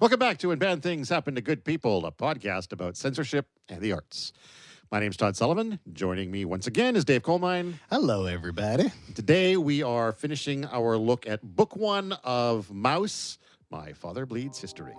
Welcome back to When Bad Things Happen to Good People, a podcast about censorship and the arts. My name's Todd Sullivan. Joining me once again is Dave Coalmine. Hello, everybody. Today we are finishing our look at Book 1 of Mouse, My Father Bleeds History.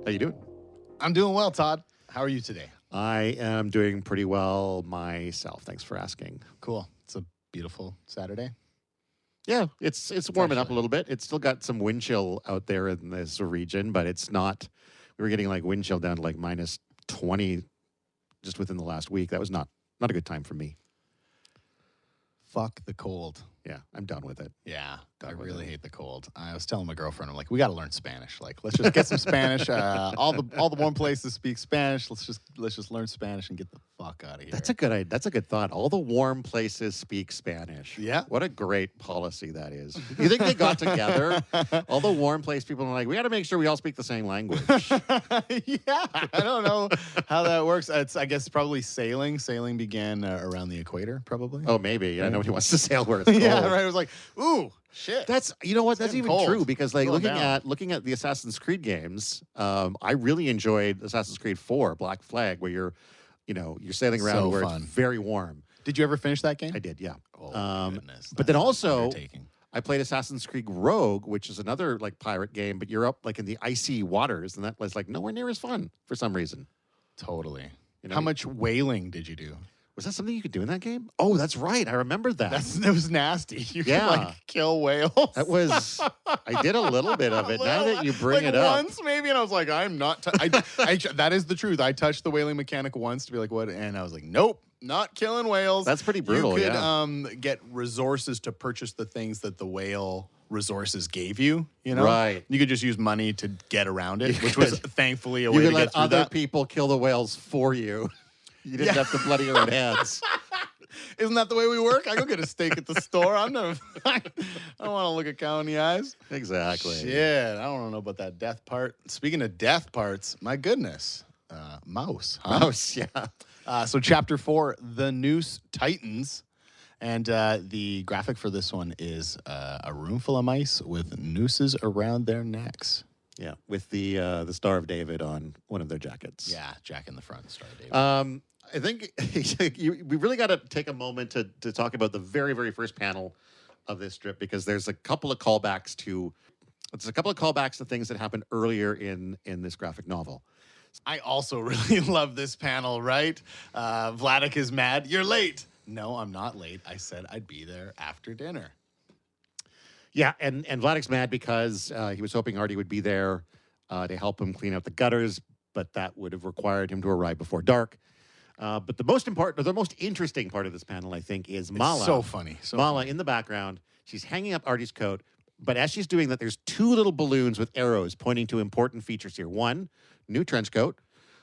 How you doing? I'm doing well, Todd. How are you today? I am doing pretty well myself. Thanks for asking. Cool. It's a beautiful Saturday. Yeah, it's warming up a little bit. It's still got some wind chill out there in this region, but it's not. We were getting like wind chill down to like minus 20 just within the last week. That was not a good time for me. Fuck the cold. Yeah, I'm done with it. Yeah, I really hate the cold. I was telling my girlfriend, I'm like, we got to learn Spanish. Like, let's just get some Spanish. All the warm places speak Spanish. Let's just learn Spanish and get the fuck out of here. That's a good thought. All the warm places speak Spanish. Yeah. What a great policy that is. You think they got together? All the warm place people are like, we got to make sure we all speak the same language. Yeah, I don't know how that works. I guess probably sailing. Sailing began around the equator, probably. Oh, maybe. Yeah, nobody wants to sail where it's cold. Yeah, right. It was like, ooh, shit. That's That's even cold. true because like Cooling looking at the Assassin's Creed games, I really enjoyed Assassin's Creed 4, Black Flag, where you're sailing around So where fun. it's very warm. Did you ever finish that game? I did, yeah. Oh, goodness. But then also, undertaking. I played Assassin's Creed Rogue, which is another like pirate game, but you're up like in the icy waters, and that was like nowhere near as fun for some reason. Totally. You know? How much whaling did you do? Was that something you could do in that game? Oh, that's right. I remember that. That was nasty. You could like kill whales. That was. I did a little bit of it. Now that you bring it up, once maybe, and I was like, I'm not. That is the truth. I touched the whaling mechanic once to be like, what? And I was like, nope, not killing whales. That's pretty brutal. You could get resources to purchase the things that the whale resources gave you. You know, right? You could just use money to get around it, which was thankfully a way you to could get let through other that. people kill the whales for you. You didn't have to bloody your own hands. Isn't that the way we work? I go get a steak at the store. I don't want to look a cow in the eyes. Exactly. Shit, I don't know about that death part. Speaking of death parts, my goodness. Mouse. Huh? Mouse, yeah. So chapter 4, The Noose Tightens. And the graphic for this one is a room full of mice with nooses around their necks. Yeah, with the Star of David on one of their jackets. Yeah, Jack in the front, Star of David. I think we really got to take a moment to talk about the very, very first panel of this strip because there's a couple of callbacks to things that happened earlier in this graphic novel. I also really love this panel, right? Vladek is mad. You're late. No, I'm not late. I said I'd be there after dinner. Yeah, and Vladek's mad because he was hoping Artie would be there to help him clean out the gutters, but that would have required him to arrive before dark. But the most interesting part of this panel, I think, is Mala. It's so funny. Mala in the background. She's hanging up Artie's coat, but as she's doing that, there's two little balloons with arrows pointing to important features here. One, new trench coat.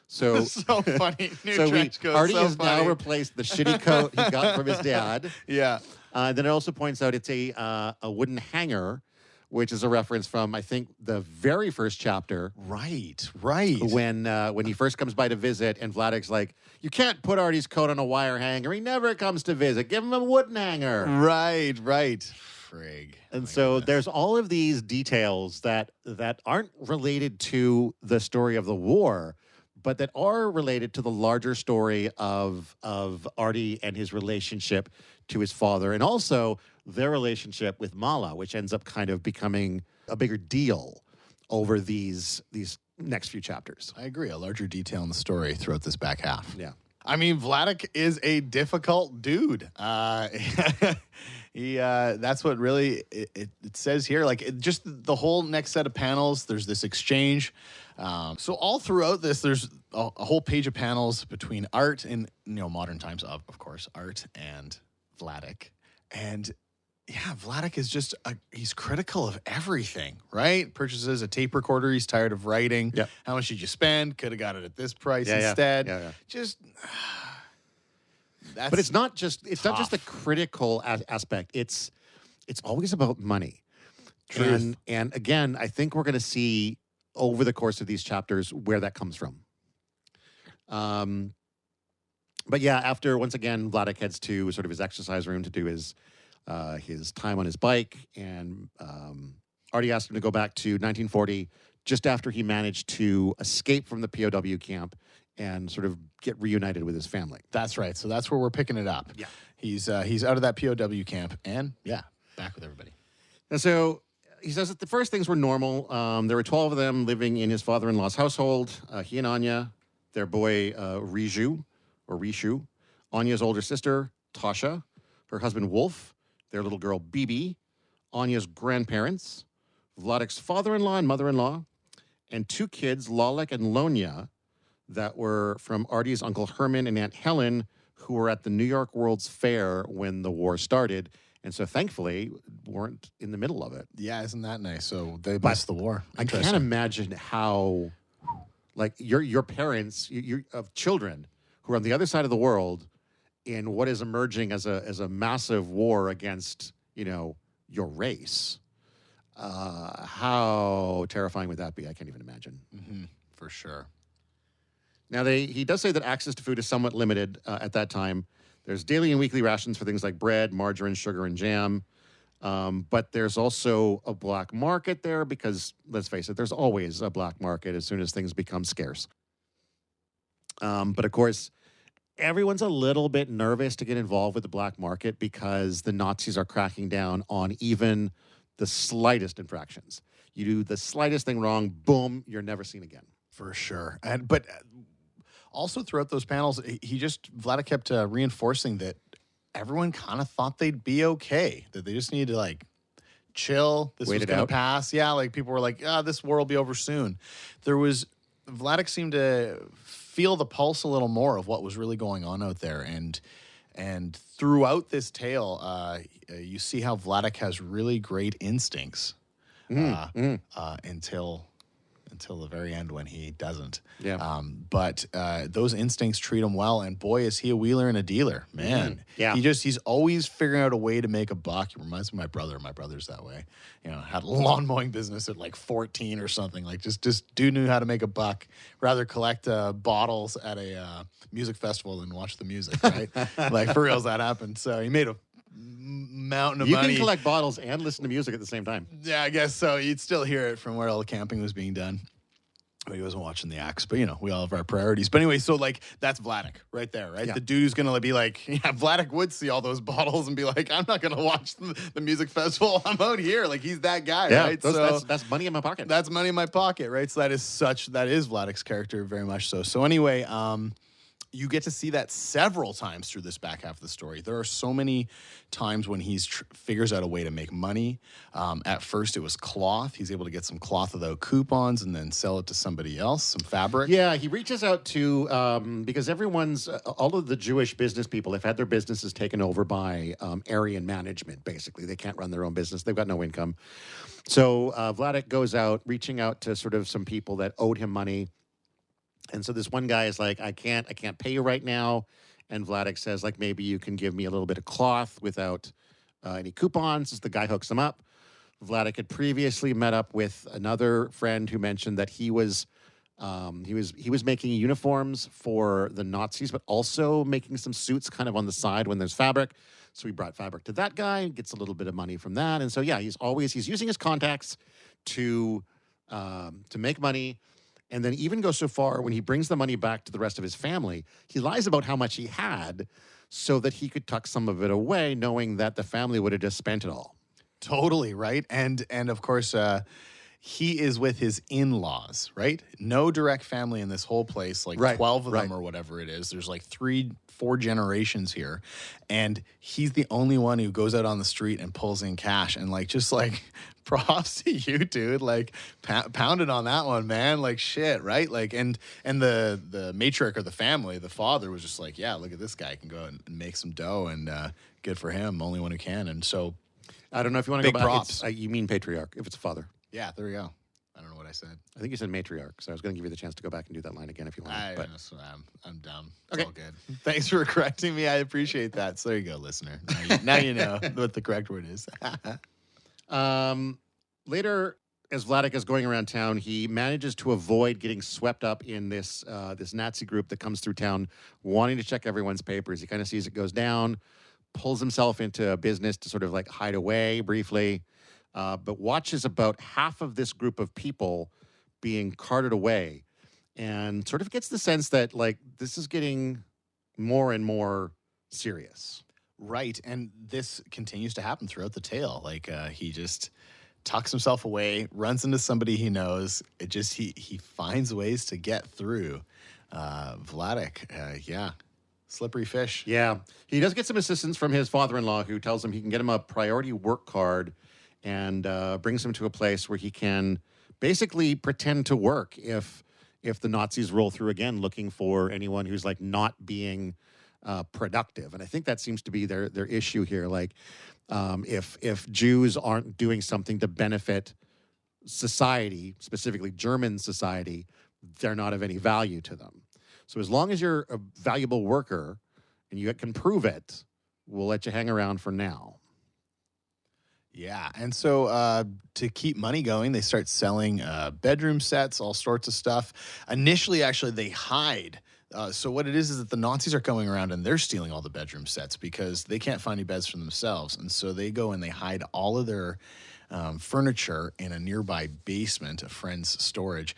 So so funny. New so trench coat. Artie so has funny. now replaced the shitty coat he got from his dad. Yeah. Then it also points out it's a wooden hanger, which is a reference from, I think, the very first chapter. Right. When he first comes by to visit, and Vladek's like, you can't put Artie's coat on a wire hanger. He never comes to visit. Give him a wooden hanger. Right. Frig. And so there's all of these details that aren't related to the story of the war, but that are related to the larger story of Artie and his relationship to his father, and also their relationship with Mala, which ends up kind of becoming a bigger deal over these next few chapters. I agree. A larger detail in the story throughout this back half. Yeah. I mean, Vladek is a difficult dude. That's what really it says here. Like, just the whole next set of panels, there's this exchange. So all throughout this, there's a whole page of panels between Art and, modern times, of course, Art and Vladek. And Yeah, Vladek is just he's critical of everything, right? Purchases a tape recorder. He's tired of writing. Yep. How much did you spend? Could have got it at this price Yeah, instead. yeah. Just that's But it's not just tough. the critical aspect. It's always about money. Truth. And again, I think we're going to see over the course of these chapters where that comes from. But yeah, after once again, Vladek heads to sort of his exercise room to do his time on his bike, and Artie asked him to go back to 1940, just after he managed to escape from the POW camp and sort of get reunited with his family. That's right. So that's where we're picking it up. Yeah. He's out of that POW camp and back with everybody. And so he says that the first things were normal. There were 12 of them living in his father-in-law's household. He and Anya, their boy Rishu, Anya's older sister, Tasha, her husband Wolf, their little girl Bibi, Anya's grandparents, Vladek's father-in-law and mother-in-law, and 2 kids, Lalek and Lonya, that were from Artie's Uncle Herman and Aunt Helen, who were at the New York World's Fair when the war started. And so thankfully weren't in the middle of it. Yeah, isn't that nice? So they missed the war. I can't imagine how, like, your parents, your of children who are on the other side of the world in what is emerging as a massive war against, your race. How terrifying would that be? I can't even imagine. Mm-hmm, for sure. Now, he does say that access to food is somewhat limited at that time. There's daily and weekly rations for things like bread, margarine, sugar, and jam. But there's also a black market there because, let's face it, there's always a black market as soon as things become scarce. But, of course, everyone's a little bit nervous to get involved with the black market because the Nazis are cracking down on even the slightest infractions. You do the slightest thing wrong, boom, you're never seen again. For sure. But also throughout those panels, Vladek kept reinforcing that everyone kind of thought they'd be okay, that they just needed to, like, chill. This was going to pass. Yeah, like, people were like, this war will be over soon. Vladek seemed to feel the pulse a little more of what was really going on out there. And throughout this tale, you see how Vladek has really great instincts until the very end when he doesn't. Yeah. But those instincts treat him well, and boy, is he a wheeler and a dealer, man. Yeah. He's always figuring out a way to make a buck. He reminds me of my brother. My brother's that way. Had a lawn mowing business at like 14 or something. Like just dude knew how to make a buck. Rather collect bottles at a music festival than watch the music, right? Like for reals, that happened. So he made a mountain of money. You can collect bottles and listen to music at the same time. Yeah, I guess so. You'd still hear it from where all the camping was being done. But he wasn't watching the acts. But, we all have our priorities. But anyway, so, like, that's Vladek right there, right? Yeah. The dude who's going to be like, Vladek would see all those bottles and be like, I'm not going to watch the music festival. I'm out here. Like, he's that guy, right? That's money in my pocket. That's money in my pocket, right? So that is Vladek's character very much so. So anyway, you get to see that several times through this back half of the story. There are so many times when he figures out a way to make money. At first, it was cloth. He's able to get some cloth without coupons and then sell it to somebody else, some fabric. Yeah, he reaches out to, because all of the Jewish business people have had their businesses taken over by Aryan management, basically. They can't run their own business. They've got no income. So Vladek goes out, reaching out to sort of some people that owed him money. And so this one guy is like, I can't pay you right now. And Vladek says, like, maybe you can give me a little bit of cloth without any coupons. As the guy hooks him up. Vladek had previously met up with another friend who mentioned that he was making uniforms for the Nazis, but also making some suits kind of on the side when there's fabric. So he brought fabric to that guy, gets a little bit of money from that. And so, yeah, he's using his contacts to make money. And then even goes so far when he brings the money back to the rest of his family, he lies about how much he had so that he could tuck some of it away, knowing that the family would have just spent it all. Totally, right? And of course, he is with his in-laws, right? No direct family in this whole place, like 12 of them or whatever it is. There's like 3-4 generations here. And he's the only one who goes out on the street and pulls in cash. And like, just like, props to you, dude. Like, pounded on that one, man. Like, shit, right? Like, and the matriarch of the family, the father, was just like, yeah, look at this guy. Can go out and make some dough, and good for him. Only one who can. And so I don't know if you want to Big go back. props. You mean patriarch if it's a father. Yeah, there we go. I don't know what I said. I think you said matriarch, so I was going to give you the chance to go back and do that line again if you want. I'm dumb. It's Okay. all good. Thanks for correcting me. I appreciate that. So there you go, listener. Now you know what the correct word is. Later, as Vladek is going around town, he manages to avoid getting swept up in this Nazi group that comes through town, wanting to check everyone's papers. He kind of sees it goes down, pulls himself into a business to sort of like hide away briefly, but watches about half of this group of people being carted away, and sort of gets the sense that like this is getting more and more serious. Right, and this continues to happen throughout the tale. Like he just tucks himself away, runs into somebody he knows. It just he finds ways to get through. Vladek, slippery fish. Yeah, he does get some assistance from his father-in-law, who tells him he can get him a priority work card and brings him to a place where he can basically pretend to work if the Nazis roll through again, looking for anyone who's like not being productive. And I think that seems to be their issue here. Like, if Jews aren't doing something to benefit society, specifically German society, they're not of any value to them. So as long as you're a valuable worker and you can prove it, we'll let you hang around for now. Yeah, and so to keep money going, they start selling bedroom sets, all sorts of stuff. Initially, actually, they hide. So what it is that the Nazis are going around and they're stealing all the bedroom sets because they can't find any beds for themselves. And so they go and they hide all of their furniture in a nearby basement, a friend's storage,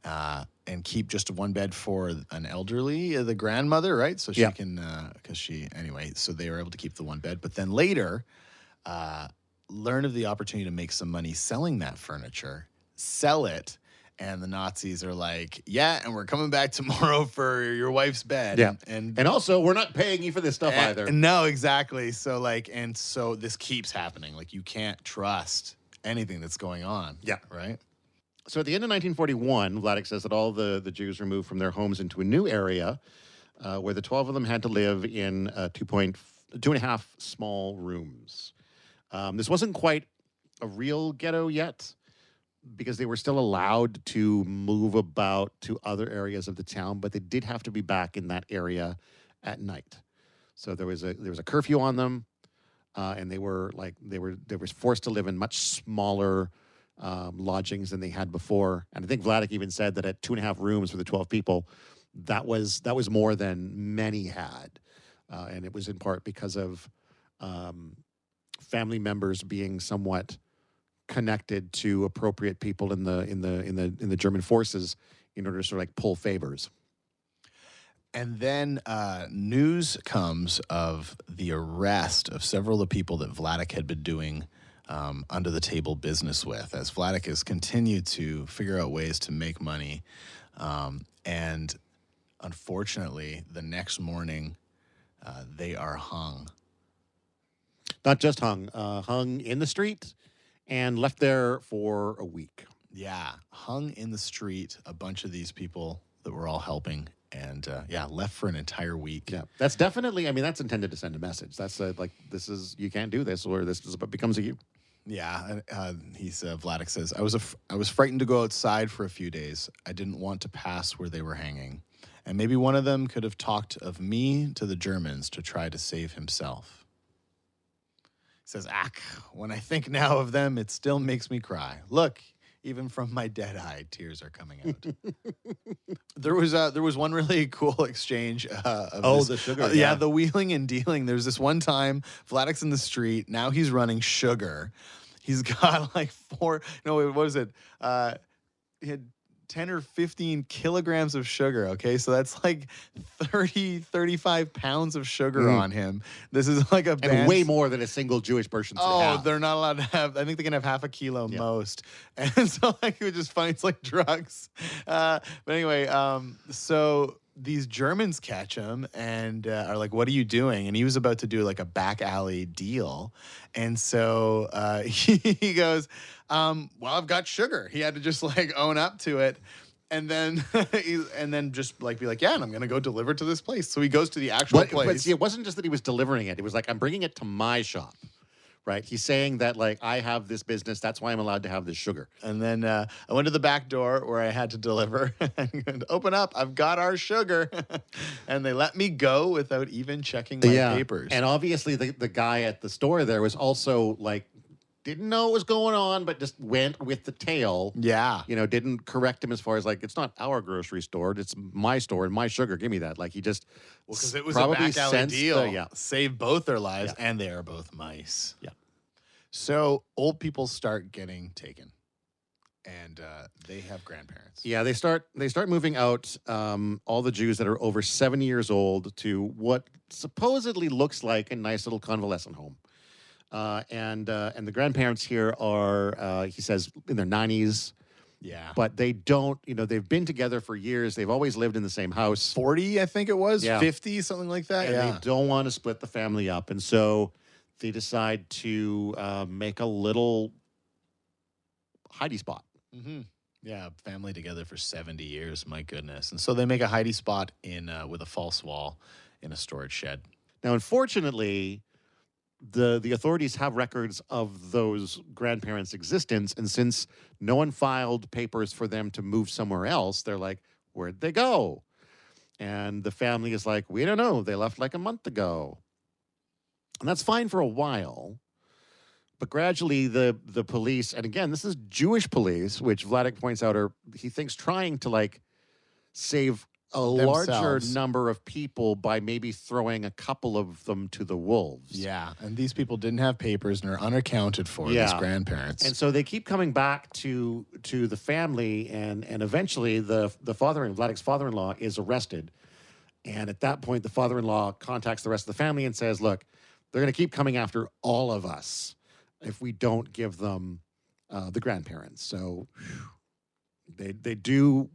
and keep just one bed for an elderly, the grandmother, right? So she can, anyway, so they were able to keep the one bed. But then later, learn of the opportunity to make some money selling that furniture, sell it, and the Nazis are like, yeah, and we're coming back tomorrow for your wife's bed. Yeah. And also, we're not paying you for this stuff either. No, exactly. So so this keeps happening. Like, you can't trust anything that's going on. Yeah. Right? So at the end of 1941, Vladek says that all the Jews were moved from their homes into a new area where the 12 of them had to live in 2.5 small rooms. This wasn't quite a real ghetto yet because they were still allowed to move about to other areas of the town, but they did have to be back in that area at night. So there was a curfew on them, and they were forced to live in much smaller lodgings than they had before. And I think Vladek even said that at 2.5 rooms for the 12 people, that was more than many had, and it was in part because of family members being somewhat connected to appropriate people in the German forces in order to sort of like pull favors. And then news comes of the arrest of several of the people that Vladek had been doing under the table business with, as Vladek has continued to figure out ways to make money. And unfortunately, the next morning, they are hung. Not just hung in the street and left there for a week. Yeah, hung in the street, a bunch of these people that were all helping, and left for an entire week. Yeah, that's definitely, I mean, that's intended to send a message. That's like, this is, you can't do this, or this is what becomes of you. Yeah, Vladek says, I was frightened to go outside for a few days. I didn't want to pass where they were hanging. And maybe one of them could have talked of me to the Germans to try to save himself. He says, when I think now of them, it still makes me cry. Look, even from my dead eye, tears are coming out. There was one really cool exchange. The sugar. The wheeling and dealing. There's this one time, Vladek's in the street. Now he's running sugar. He's got like what was it? He had 10 or 15 kilograms of sugar, okay? So that's like 35 pounds of sugar on him. This is like and way more than a single Jewish person should have. They're not allowed to have, I think they can have half a kilo most. And so like it was just funny, it's like drugs. But anyway, so these Germans catch him and are like, what are you doing? And he was about to do like a back alley deal. And so he goes, well, I've got sugar. He had to just like own up to it. And then just like be like, yeah, and I'm going to go deliver to this place. So he goes to the actual place. But see, it wasn't just that he was delivering it. It was like, I'm bringing it to my shop, Right. He's saying that, like, I have this business. That's why I'm allowed to have this sugar. And then I went to the back door where I had to deliver. And open up. I've got our sugar. And they let me go without even checking my papers. And obviously the guy at the store there was also, like, didn't know what was going on, but just went with the tail. Yeah. You know, didn't correct him as far as, like, it's not our grocery store. It's my store and my sugar. Give me that. Like, he just Because it was probably a back alley sensed deal. Save both their lives, and they are both mice. Yeah. So old people start getting taken, and they have grandparents. Yeah, they start moving out all the Jews that are over 70 years old to what supposedly looks like a nice little convalescent home. And the grandparents here are, he says, in their 90s. Yeah. But they don't, they've been together for years. They've always lived in the same house. 40, I think it was. Yeah. 50, something like that. And they don't want to split the family up. And so they decide to make a little hidey spot. Mm-hmm. Yeah, family together for 70 years. My goodness. And so they make a hidey spot in with a false wall in a storage shed. Now, unfortunately, the authorities have records of those grandparents' existence, and since no one filed papers for them to move somewhere else, they're like, where'd they go? And the family is like, we don't know. They left like a month ago. And that's fine for a while. But gradually the police, and again, this is Jewish police, which Vladek points out he thinks trying to, like, save a larger number of people by maybe throwing a couple of them to the wolves. Yeah, and these people didn't have papers and are unaccounted for, these grandparents. And so they keep coming back to the family, and eventually the Vladek's father-in-law is arrested. And at that point, the father-in-law contacts the rest of the family and says, look, they're going to keep coming after all of us if we don't give them the grandparents. So they do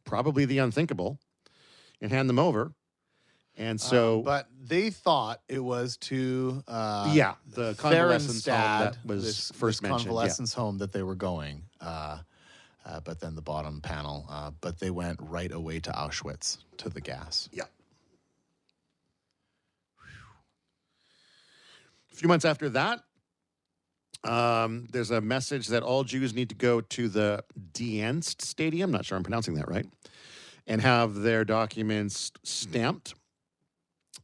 probably the unthinkable and hand them over. And so... but they thought it was to... the convalescence home that was first this mentioned. Convalescence home that they were going. But then the bottom panel. But they went right away to Auschwitz, to the gas. Yeah. A few months after that, there's a message that all Jews need to go to the Dienst Stadium, not sure I'm pronouncing that right, and have their documents stamped.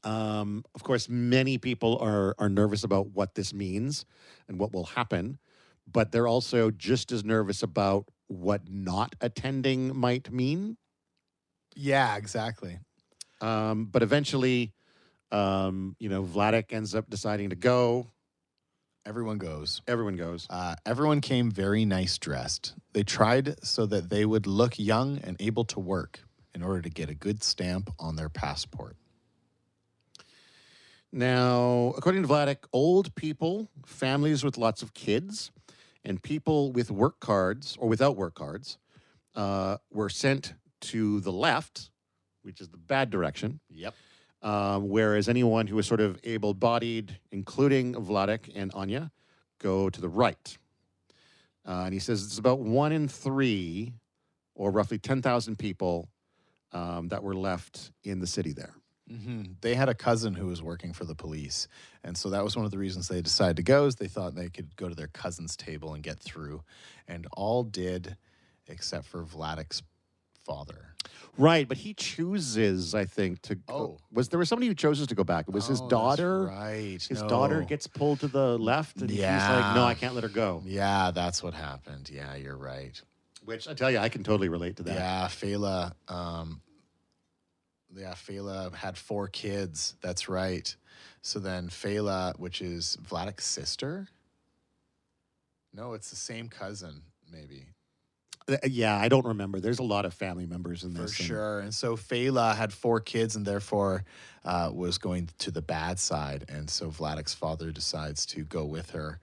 Of course, many people are nervous about what this means and what will happen, but they're also just as nervous about what not attending might mean. Yeah, exactly. But eventually, Vladek ends up deciding to go. Everyone goes. Everyone goes. Everyone came very nice dressed. They tried so that they would look young and able to work in order to get a good stamp on their passport. Now, according to Vladek, old people, families with lots of kids, and people with work cards or without work cards were sent to the left, which is the bad direction. Yep. Whereas anyone who was sort of able-bodied, including Vladek and Anya, go to the right. And he says it's about 1 in 3, or roughly 10,000 people that were left in the city there. Mm-hmm. They had a cousin who was working for the police. And so that was one of the reasons they decided to go, is they thought they could go to their cousin's table and get through. And all did, except for Vladek's father. Right, but he chooses, I think, to go. There was somebody who chose to go back. It was his daughter. That's right. His daughter gets pulled to the left, and he's like, no, I can't let her go. Yeah, that's what happened. Yeah, you're right. Which, I tell you, I can totally relate to that. Yeah, Fela. Fela had 4 kids. That's right. So then Fela, which is Vladek's sister? No, it's the same cousin, maybe. Yeah, I don't remember. There's a lot of family members in this. For sure. And so Fela had 4 kids and therefore was going to the bad side. And so Vladek's father decides to go with her.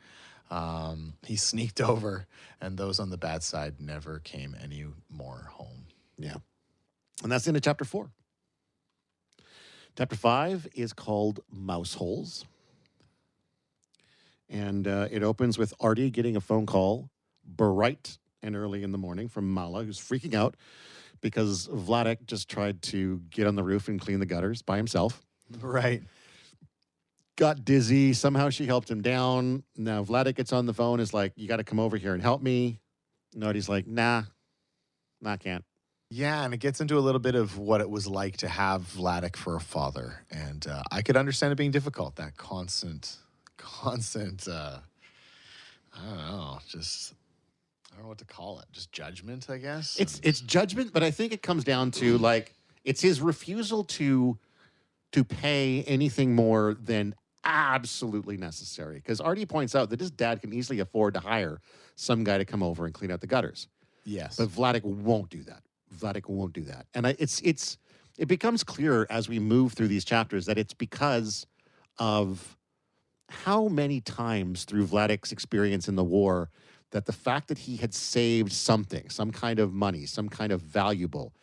He sneaked over, and those on the bad side never came any more home. Yeah. And that's the end of chapter 4. Chapter 5 is called Mouse Holes. And it opens with Artie getting a phone call bright and early in the morning from Mala, who's freaking out because Vladek just tried to get on the roof and clean the gutters by himself. Right. got dizzy. Somehow she helped him down. Now Vladek gets on the phone, is like, you got to come over here and help me. And Artie's like, nah, I can't. Yeah, and it gets into a little bit of what it was like to have Vladek for a father. And I could understand it being difficult, that constant, I don't know, just, I don't know what to call it. Just judgment, I guess. It's judgment, but I think it comes down to, like, it's his refusal to pay anything more than absolutely necessary. Because Artie points out that his dad can easily afford to hire some guy to come over and clean out the gutters. Yes. But Vladek won't do that. And it becomes clearer as we move through these chapters that it's because of how many times through Vladek's experience in the war that the fact that he had saved something, some kind of money, some kind of valuable,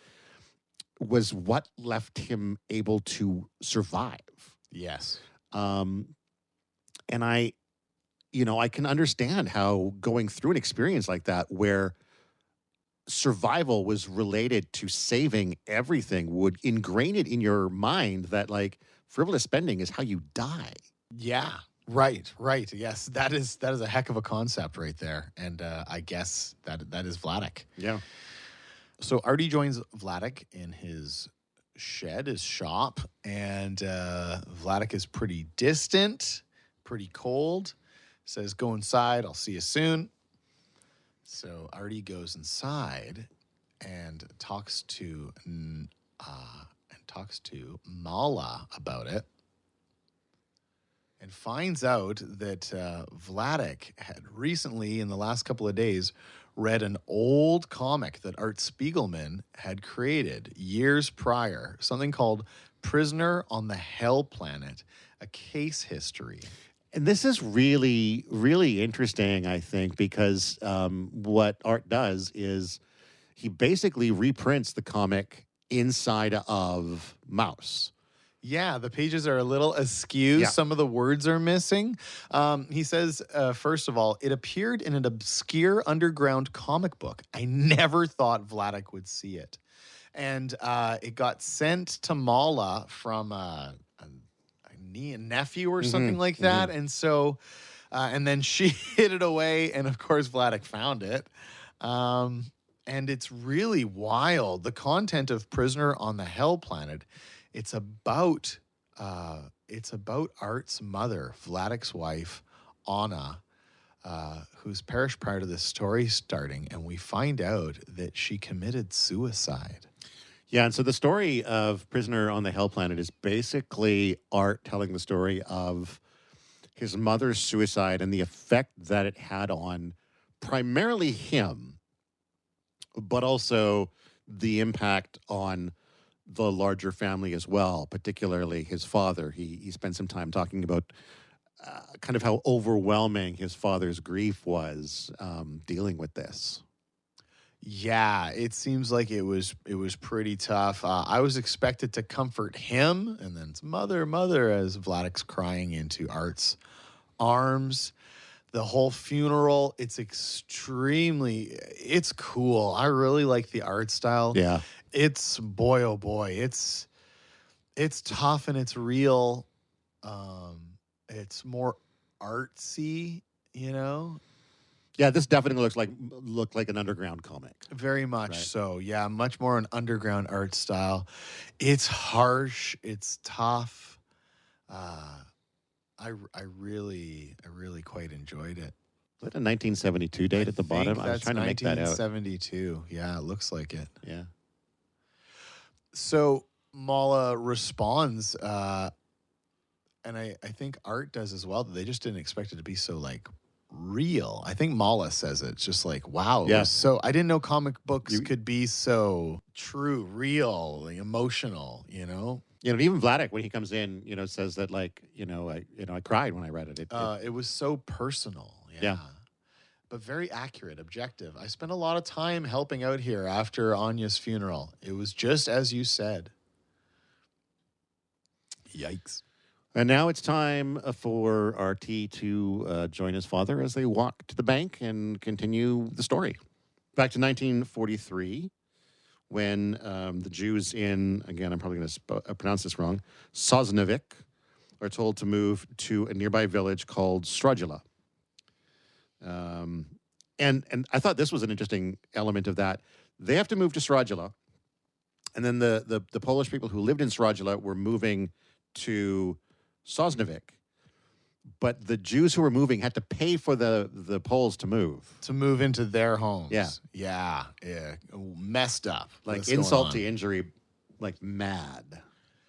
was what left him able to survive. Yes. And I can understand how going through an experience like that where survival was related to saving everything would ingrain it in your mind that, like, frivolous spending is how you die. Yeah. Right. Yes, that is a heck of a concept right there. And I guess that is Vladek. Yeah. So Artie joins Vladek in his shed, his shop, and Vladek is pretty distant, pretty cold. Says, go inside, I'll see you soon. So Artie goes inside and talks to Mala about it, and finds out that Vladek had recently, in the last couple of days, read an old comic that Art Spiegelman had created years prior, something called Prisoner on the Hell Planet, a case history. And this is really, really interesting, I think, because what Art does is he basically reprints the comic inside of Mouse. Yeah, the pages are a little askew. Yeah. Some of the words are missing. He says, first of all, it appeared in an obscure underground comic book. I never thought Vladek would see it. And it got sent to Mala from a nephew or something like that. And so, and then she hid it away. And of course, Vladek found it. And it's really wild. The content of Prisoner on the Hell Planet, it's about Art's mother, Vladek's wife, Anna, who's perished prior to this story starting. And we find out that she committed suicide. Yeah, and so the story of Prisoner on the Hell Planet is basically Art telling the story of his mother's suicide and the effect that it had on primarily him, but also the impact on the larger family as well, particularly his father. He spent some time talking about kind of how overwhelming his father's grief was dealing with this. Yeah, it seems like it was pretty tough. I was expected to comfort him, and then it's mother, as Vladek's crying into Art's arms. The whole funeral, it's cool. I really like the art style. Yeah. It's, boy, oh boy, it's tough and it's real. It's more artsy, you know? Yeah, this definitely looked like an underground comic. Very much Right. so. Yeah, much more an underground art style. It's harsh. It's tough. I really quite enjoyed it. Is that a 1972 date at the bottom? I was trying to make that out. 1972. Yeah, it looks like it. Yeah. So Mala responds, and I think Art does as well. They just didn't expect it to be so, like, real. I think Mala says it. It's just like, wow. Yeah. So I didn't know comic books could be so true, real, like, emotional, you know? You know, even Vladek, when he comes in, says that, like, I cried when I read it. It was so personal. Yeah. But very accurate, objective. I spent a lot of time helping out here after Anya's funeral. It was just as you said. Yikes. And now it's time for RT to join his father as they walk to the bank and continue the story. Back to 1943, when the Jews in, again, I'm probably going to pronounce this wrong, Sosnowiec, are told to move to a nearby village called Strugula. And I thought this was an interesting element of that. They have to move to Strugula, and then the Polish people who lived in Strugula were moving to Sosnowiec. But the Jews who were moving had to pay for the Poles to move. To move into their homes. Yeah. Yeah. Messed up. Like What's going insult on? to injury, like mad.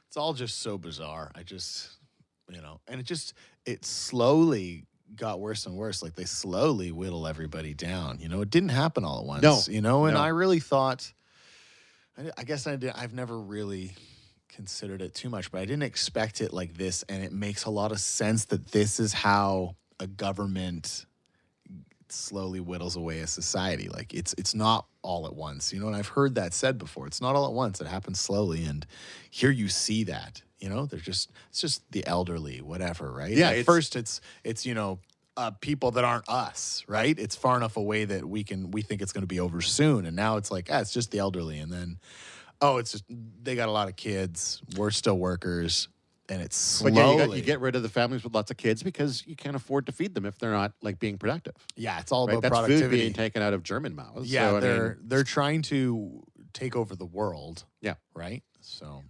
It's all just so bizarre. And it slowly got worse and worse. Like they slowly whittle everybody down. It didn't happen all at once. No. And No. I really thought, I've never really considered it too much, but I didn't expect it like this. And it makes a lot of sense that this is how a government slowly whittles away a society. Like it's not all at once, and I've heard that said before. It's not all at once. It happens slowly. And here you see that, it's just the elderly, whatever, right? Yeah. At first it's people that aren't us, right? It's far enough away that we think it's going to be over soon. And now it's like, it's just the elderly. And then, it's just, they got a lot of kids. We're still workers. And it's slowly. But yeah, you get rid of the families with lots of kids because you can't afford to feed them if they're not like being productive. Yeah, it's all Right? about That's productivity. food being taken out of German mouths. Yeah, So, they're trying to take over the world. Yeah. Right? So.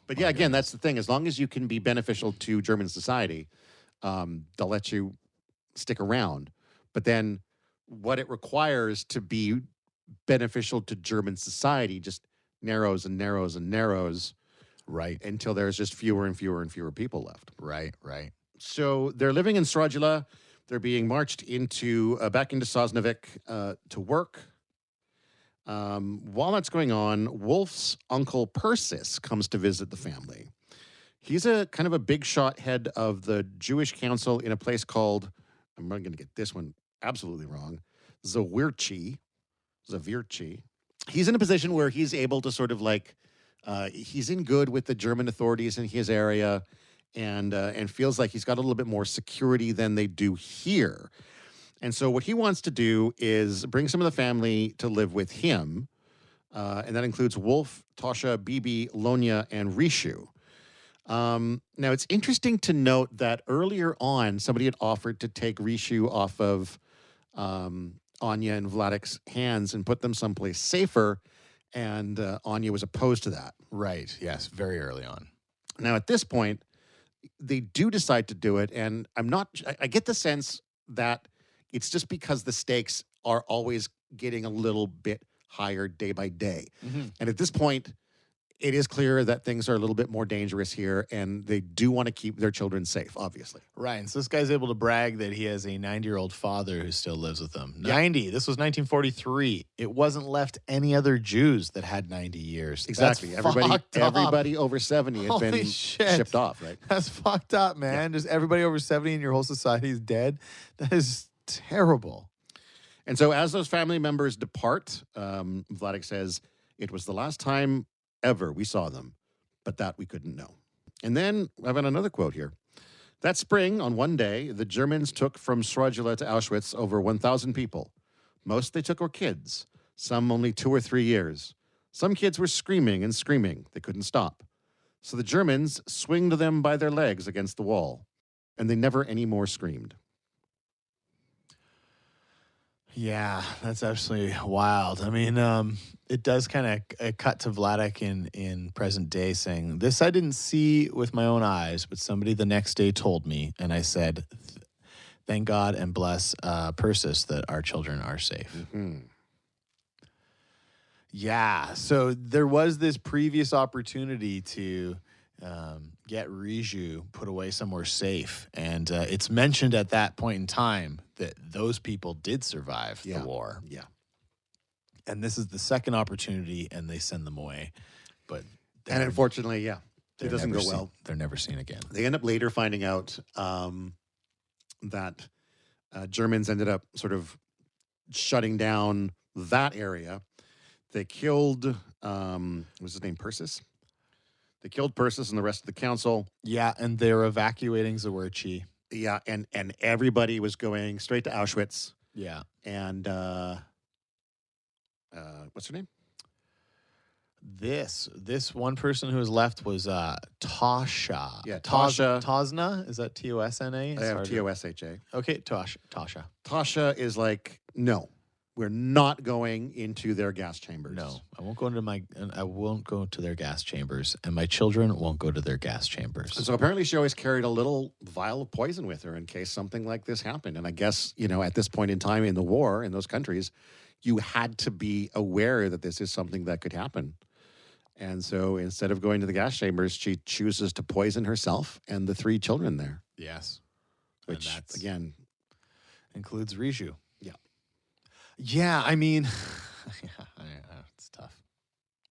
But yeah, again, that's the thing. As long as you can be beneficial to German society, they'll let you stick around. But then what it requires to be beneficial to German society just narrows and narrows and narrows. Right. Until there's just fewer and fewer and fewer people left. Right. So they're living in Strugula. They're being marched back into Sosnowiec to work. While that's going on, Wolf's uncle Persis comes to visit the family. He's a kind of a big shot head of the Jewish council in a place called, I'm going to get this one absolutely wrong, Zawiercie. He's in a position where he's able to sort of like, he's in good with the German authorities in his area and feels like he's got a little bit more security than they do here. And so what he wants to do is bring some of the family to live with him. And that includes Wolf, Tosha, Bibi, Lonya, and Rishu. Now, it's interesting to note that earlier on, somebody had offered to take Rishu off of Anya and Vladek's hands and put them someplace safer. And Anya was opposed to that. Right. Yes. Very early on. Now, at this point, they do decide to do it. And I get the sense that it's just because the stakes are always getting a little bit higher day by day. Mm-hmm. And at this point, it is clear that things are a little bit more dangerous here, and they do want to keep their children safe, obviously. Right. And so this guy's able to brag that he has a 90-year-old father who still lives with him. 90. This was 1943. It wasn't left any other Jews that had 90 years. Exactly. That's fucked up. Everybody over 70 had been shipped off, right? That's fucked up, man. Just everybody over 70 and your whole society is dead. That is terrible. And so as those family members depart, Vladek says, it was the last time ever we saw them, but that we couldn't know. And then I've got another quote here. That spring, on one day, the Germans took from Strugula to Auschwitz over 1,000 people. Most they took were kids, some only 2 or 3 years. Some kids were screaming and screaming. They couldn't stop. So the Germans swinged them by their legs against the wall, and they never any more screamed. Yeah, that's absolutely wild. I mean, it does kind of cut to Vladek in present day saying, this I didn't see with my own eyes, but somebody the next day told me, and I said, thank God and bless Persis that our children are safe. Mm-hmm. Yeah, so there was this previous opportunity to get Riju put away somewhere safe. And it's mentioned at that point in time that those people did survive the war. Yeah. And this is the second opportunity, and they send them away. But And unfortunately, it doesn't go well. They're never seen again. They end up later finding out that Germans ended up sort of shutting down that area. They killed, what was his name, Persis? They killed Persis and the rest of the council. Yeah, and they're evacuating Zawiercie. Yeah, and everybody was going straight to Auschwitz. Yeah. And what's her name? This one person who was left was Tasha. Yeah, Tasha. Tosna? Is that Tosna? I have Tosha. Okay, Tasha. Tasha is like, no, we're not going into their gas chambers. No, I won't go to their gas chambers, and my children won't go to their gas chambers. And so apparently she always carried a little vial of poison with her in case something like this happened. And I guess, at this point in time in the war in those countries, you had to be aware that this is something that could happen. And so instead of going to the gas chambers, she chooses to poison herself and the 3 children there. Yes. Which, again, includes Riju. Yeah. Yeah, I mean, it's tough.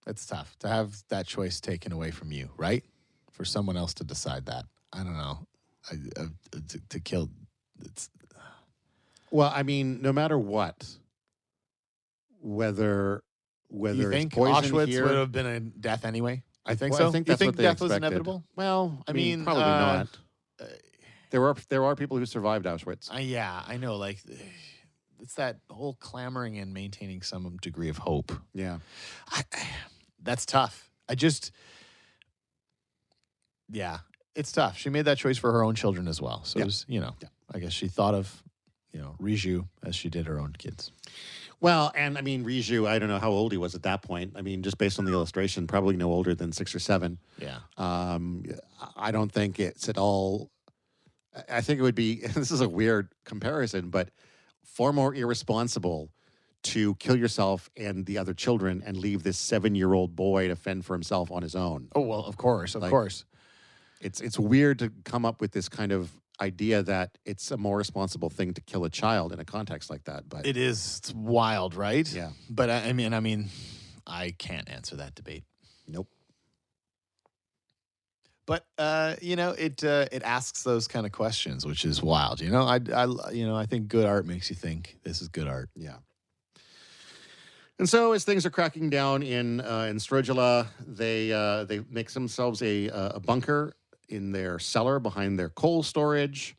It's tough to have that choice taken away from you, right? For someone else to decide that. I don't know. To kill. Well, I mean, no matter what, whether you think it's poison Auschwitz here, would have been a death anyway? I think so. so. I think you that's think what they death expected. was inevitable? Well, I mean, probably not. There are people who survived Auschwitz. Yeah, I know. Like, it's that whole clamoring and maintaining some degree of hope. Yeah, that's tough. It's tough. She made that choice for her own children as well. So it was, I guess she thought of, Riju as she did her own kids. Well, and I mean, Riju, I don't know how old he was at that point. I mean, just based on the illustration, probably no older than 6 or 7. Yeah. I don't think it's at all. I think it would be, this is a weird comparison, but far more irresponsible to kill yourself and the other children and leave this 7-year-old boy to fend for himself on his own. Oh, well, of course. It's weird to come up with this kind of idea that it's a more responsible thing to kill a child in a context like that. But it is. It's wild, right? Yeah. But I mean, I can't answer that debate. Nope. But it asks those kind of questions, which is wild. I think good art makes you think this is good art. Yeah. And so, as things are cracking down in Strogila, they make themselves a bunker in their cellar behind their coal storage.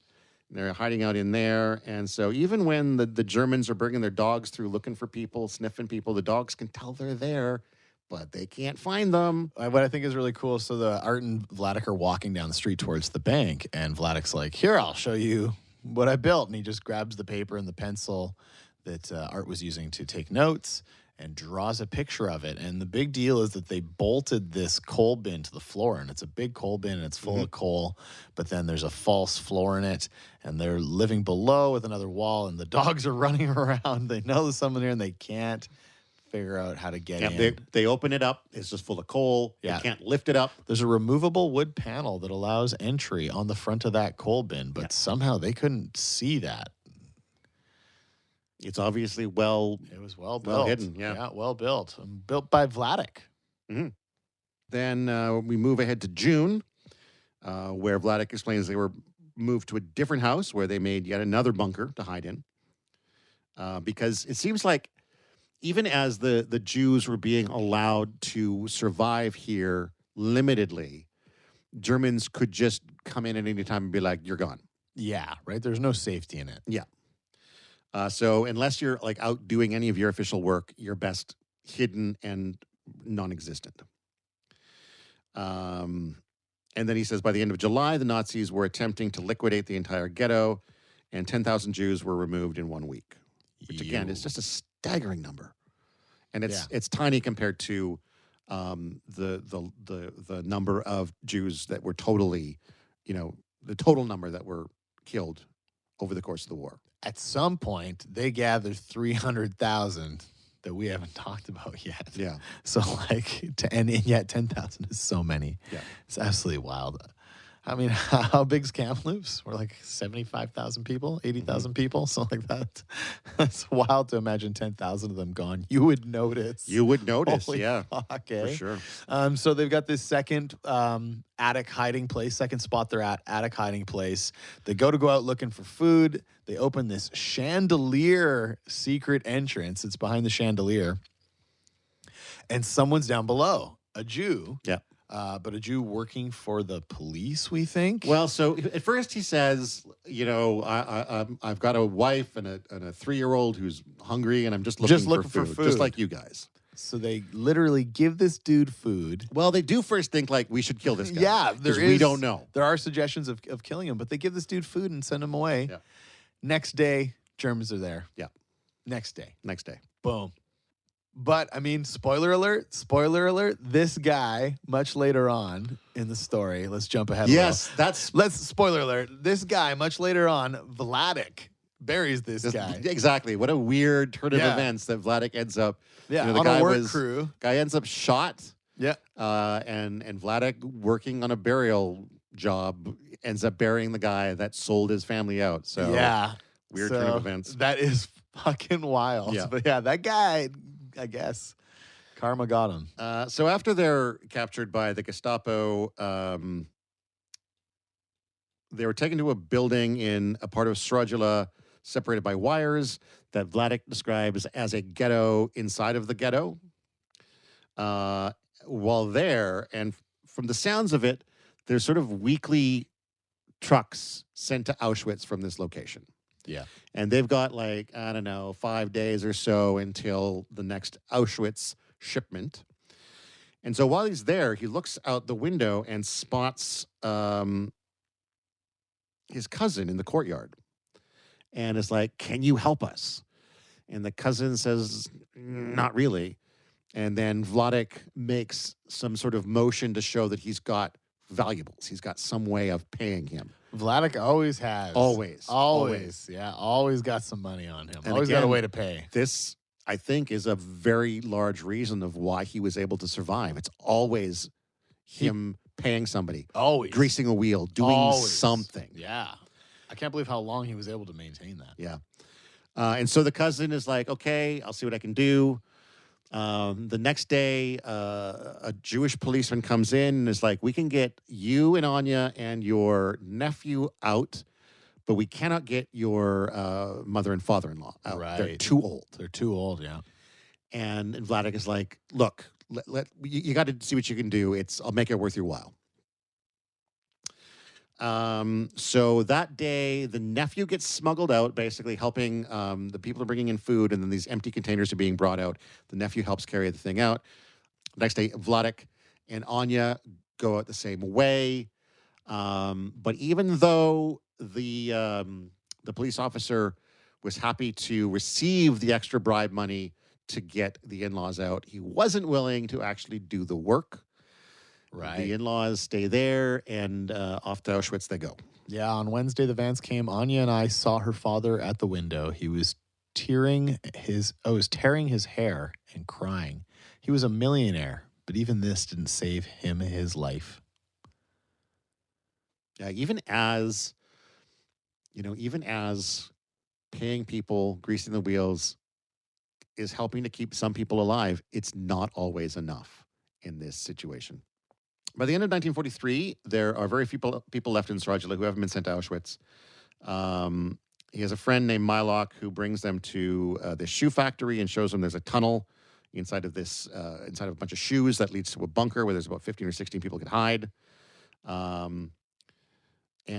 They're hiding out in there. And so even when the Germans are bringing their dogs through looking for people, sniffing people, the dogs can tell they're there, but they can't find them. What I think is really cool, so the Art and Vladek are walking down the street towards the bank, and Vladek's like, here, I'll show you what I built. And he just grabs the paper and the pencil that Art was using to take notes and draws a picture of it. And the big deal is that they bolted this coal bin to the floor, and it's a big coal bin, and it's full of coal, but then there's a false floor in it, and they're living below with another wall, and the dogs are running around. They know there's someone here, and they can't figure out how to get in. They open it up. It's just full of coal. Yeah. They can't lift it up. There's a removable wood panel that allows entry on the front of that coal bin, but somehow they couldn't see that. It's obviously It was well built. hidden, yeah. Well built. Built by Vladek. Mm-hmm. Then we move ahead to June, where Vladek explains they were moved to a different house where they made yet another bunker to hide in. Because it seems like even as the Jews were being allowed to survive here limitedly, Germans could just come in at any time and be like, you're gone. Yeah, right? There's no safety in it. Yeah. So unless you're like out doing any of your official work, you're best hidden and non-existent. And then he says by the end of July, the Nazis were attempting to liquidate the entire ghetto, and 10,000 Jews were removed in 1 week, which again is just a staggering number. And it's tiny compared to the number of Jews that were totally, the total number that were killed over the course of the war. At some point, they gathered 300,000 that we haven't talked about yet. Yeah. So and yet 10,000 is so many. Yeah. It's absolutely wild. I mean, how big's Kamloops? We're like 75,000 people, 80,000 people, something like that. It's wild to imagine 10,000 of them gone. You would notice. Holy yeah. Fuck, for sure. So they've got this second attic hiding place, second spot they're at, attic hiding place. They go out looking for food. They open this chandelier secret entrance. It's behind the chandelier. And someone's down below, a Jew. Yeah. But a Jew working for the police, we think. Well, so at first he says, I've got a wife and a 3-year-old who's hungry, and I'm just looking for food, just like you guys. So they literally give this dude food. Well, they do first think like we should kill this guy. Yeah, because we don't know. There are suggestions of killing him, but they give this dude food and send him away. Yeah. Next day, Germans are there. Yeah. Next day. Boom. But, I mean, spoiler alert, this guy, much later on in the story, let's jump ahead Yes, spoiler alert, this guy, much later on, Vladek, buries this guy. Exactly. What a weird turn of events that Vladek ends up. Yeah, the on guy a work crew. Guy ends up shot. Yeah. And Vladek, working on a burial job, ends up burying the guy that sold his family out. So yeah. Weird turn of events. That is fucking wild. Yeah. But yeah, that guy, I guess, karma got him. So after they're captured by the Gestapo, they were taken to a building in a part of Stragila separated by wires that Vladek describes as a ghetto inside of the ghetto. While there, and from the sounds of it, there's sort of weekly trucks sent to Auschwitz from this location. Yeah. And they've got 5 days or so until the next Auschwitz shipment. And so while he's there, he looks out the window and spots his cousin in the courtyard and is like, "Can you help us?" And the cousin says, "Not really." And then Vladek makes some sort of motion to show that he's got valuables. He's got some way of paying him. Vladek always has. Always. Yeah, always got some money on him. And always again, got a way to pay. This, I think, is a very large reason of why he was able to survive. It's always him paying somebody. Always. Greasing a wheel, doing something. Yeah. I can't believe how long he was able to maintain that. Yeah. And so the cousin is like, "Okay, I'll see what I can do." The next day, a Jewish policeman comes in and is like, "We can get you and Anya and your nephew out, but we cannot get your mother and father-in-law out. Right. They're too old." They're too old, yeah. And Vladek is like, "Look, you got to see what you can do. I'll make it worth your while." So that day, the nephew gets smuggled out, basically helping the people are bringing in food, and then these empty containers are being brought out. The nephew helps carry the thing out. Next day, Vladek and Anya go out the same way. But even though the police officer was happy to receive the extra bribe money to get the in-laws out, he wasn't willing to actually do the work. Right. The in-laws stay there, and off to Auschwitz they go. Yeah, on Wednesday, the vans came. Anya and I saw her father at the window. He was tearing his hair and crying. He was a millionaire, but even this didn't save him his life. Yeah, even as paying people, greasing the wheels is helping to keep some people alive, it's not always enough in this situation. By the end of 1943, there are very few people left in Stragila who haven't been sent to Auschwitz. He has a friend named Milok who brings them to this shoe factory and shows them there's a tunnel inside of a bunch of shoes that leads to a bunker where there's about 15 or 16 people could hide. And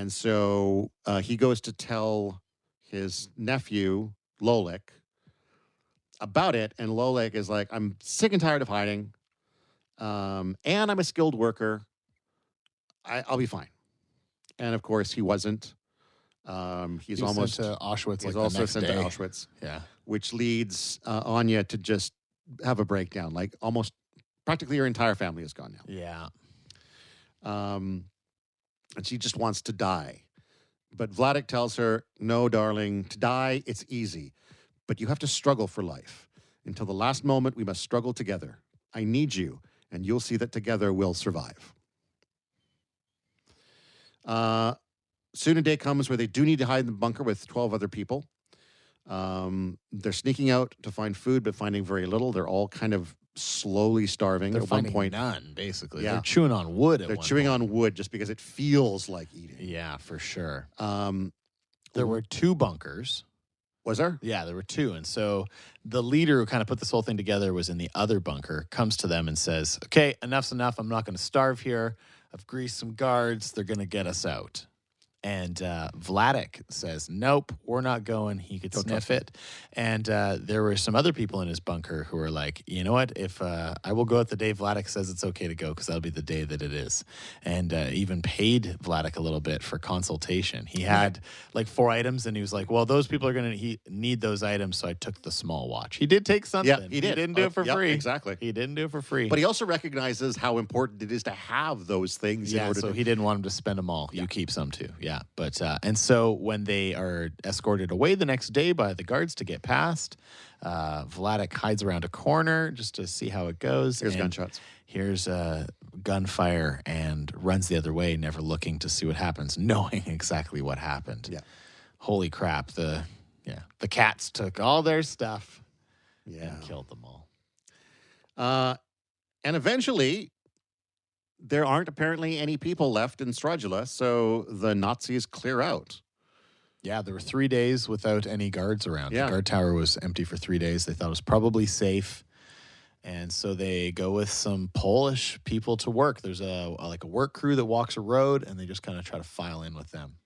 so he goes to tell his nephew, Lolek, about it. And Lolek is like, "I'm sick and tired of hiding. And I'm a skilled worker. I'll be fine." And of course, he wasn't. He's almost sent to Auschwitz. He's like also the next sent day. to Auschwitz. Yeah. Which leads Anya to just have a breakdown. Like almost practically her entire family is gone now. Yeah. And she just wants to die. But Vladek tells her, "No, darling, to die, it's easy. But you have to struggle for life. Until the last moment, we must struggle together. I need you. And you'll see that together we'll survive." Soon a day comes where they do need to hide in the bunker with 12 other people. They're sneaking out to find food, but finding very little. They're all kind of slowly starving. They're at one finding point. none, basically. Yeah. They're chewing on wood They're chewing on wood just because it feels like eating. Yeah, for sure. There were 2 bunkers. Was there? Yeah, there were 2. And so the leader who kind of put this whole thing together was in the other bunker, comes to them and says, "Okay, enough's enough. I'm not going to starve here. I've greased some guards. They're going to get us out." And Vladek says, nope, we're not going. He could sniff it. And there were some other people in his bunker who were like, you know what? If I will go at the day Vladek says it's okay to go, because that'll be the day that it is. And even paid Vladek a little bit for consultation. He had like 4 items, and he was like, well, those people are going to need those items, so I took the small watch. He did take something. Yeah, he did. He didn't do it for free. Exactly. He didn't do it for free. But he also recognizes how important it is to have those things. Yeah, so he didn't want him to spend them all. You keep some too. Yeah. But and so when they are escorted away the next day by the guards to get past, Vladek hides around a corner just to see how it goes. Here's gunshots. Here's gunfire and runs the other way, never looking to see what happens, knowing exactly what happened. Yeah. Holy crap. The cats took all their stuff and killed them all. And eventually, there aren't apparently any people left in Stragula, so the Nazis clear out. Yeah, there were 3 days without any guards around. Yeah. The guard tower was empty for 3 days. They thought it was probably safe. And so they go with some Polish people to work. There's a work crew that walks a road, and they just kind of try to file in with them.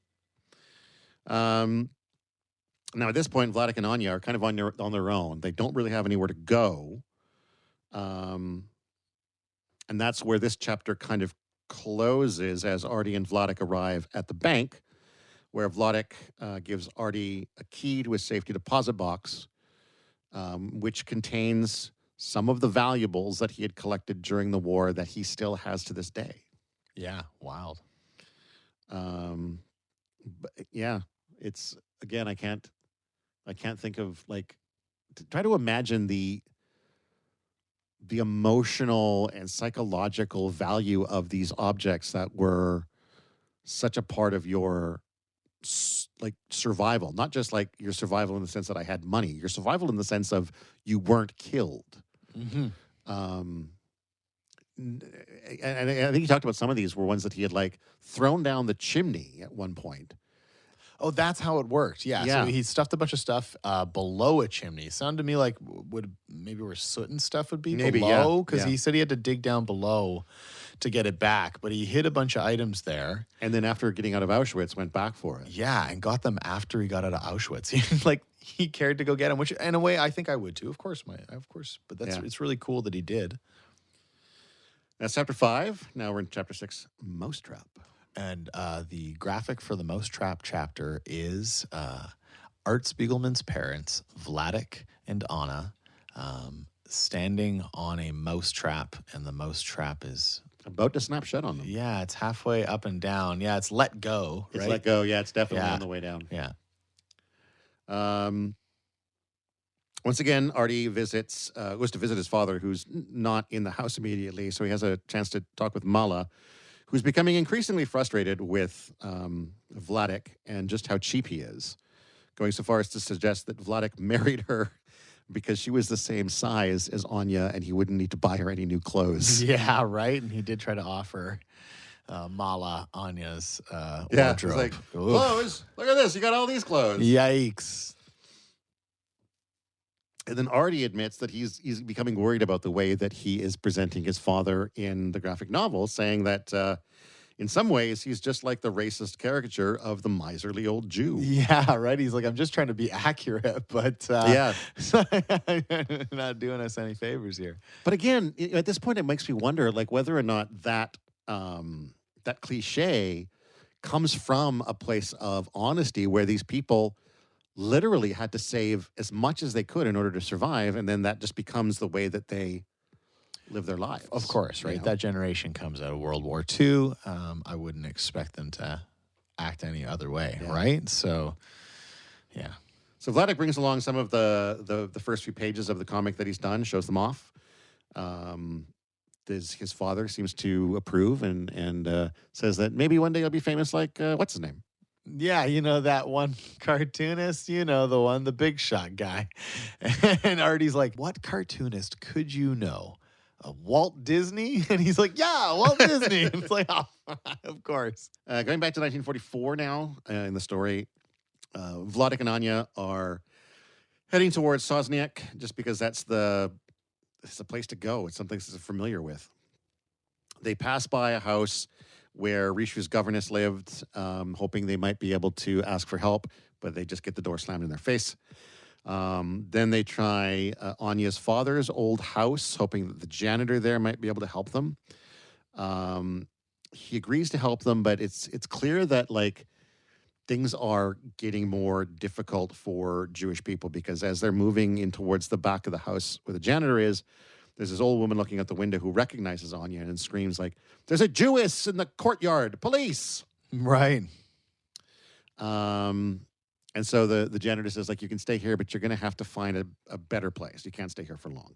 Now, at this point, Vladek and Anya are kind of on their own. They don't really have anywhere to go. And that's where this chapter kind of closes as Artie and Vladek arrive at the bank, where Vladek gives Artie a key to his safety deposit box, which contains some of the valuables that he had collected during the war that he still has to this day. Yeah, wild. But yeah, it's, again, I can't think of, like, try to imagine the emotional and psychological value of these objects that were such a part of your survival, not just like your survival in the sense that I had money, your survival in the sense of you weren't killed. Mm-hmm. And I think he talked about some of these were ones that he had like thrown down the chimney at one point. Oh, that's how it worked. Yeah. So he stuffed a bunch of stuff below a chimney. Sounded to me like maybe where soot and stuff would be below, because he said he had to dig down below to get it back. But he hid a bunch of items there, and then after getting out of Auschwitz, went back for it. Yeah, and got them after he got out of Auschwitz. He cared to go get them, which in a way I think I would too. Of course. But it's really cool that he did. That's chapter 5. Now we're in chapter 6, Mousetrap. And the graphic for the Mousetrap chapter is Art Spiegelman's parents, Vladek and Anna, standing on a mousetrap, and the mousetrap is about to snap shut on them. Yeah, it's halfway up and down. Yeah, it's let go. It's let go. Yeah, it's definitely on the way down. Yeah. Once again, Artie goes to visit his father, who's not in the house immediately, so he has a chance to talk with Mala, who's becoming increasingly frustrated with Vladek and just how cheap he is, going so far as to suggest that Vladek married her because she was the same size as Anya and he wouldn't need to buy her any new clothes. Yeah, right? And he did try to offer Mala Anya's wardrobe. He's like, clothes? Look at this. You got all these clothes. Yikes. And then Artie admits that he's becoming worried about the way that he is presenting his father in the graphic novel, saying that in some ways he's just like the racist caricature of the miserly old Jew. Yeah, right. He's like, I'm just trying to be accurate, but not doing us any favors here. But again, at this point, it makes me wonder, like, whether or not that that cliche comes from a place of honesty, where these people literally had to save as much as they could in order to survive, and then that just becomes the way that they live their lives. Of course, right? That generation comes out of World War II. I wouldn't expect them to act any other way, right? So, yeah. So Vladek brings along some of the first few pages of the comic that he's done, shows them off. His father seems to approve and says that maybe one day he'll be famous like, what's his name? Yeah, you know that one cartoonist, the big shot guy. And Artie's like, what cartoonist could you know? Walt Disney? And he's like, yeah, Walt Disney. And it's like, oh, of course. Going back to 1944 now in the story, Vladek and Anya are heading towards Sosniak just because it's a place to go. It's something they're familiar with. They pass by a house where Rishu's governess lived, hoping they might be able to ask for help, but they just get the door slammed in their face. Then they try Anya's father's old house, hoping that the janitor there might be able to help them. He agrees to help them, but it's clear that like things are getting more difficult for Jewish people, because as they're moving in towards the back of the house where the janitor is, there's this old woman looking out the window who recognizes Anya and screams like, "There's a Jewess in the courtyard! Police!" Right. And so the janitor says, like, you can stay here, but you're going to have to find a better place. You can't stay here for long.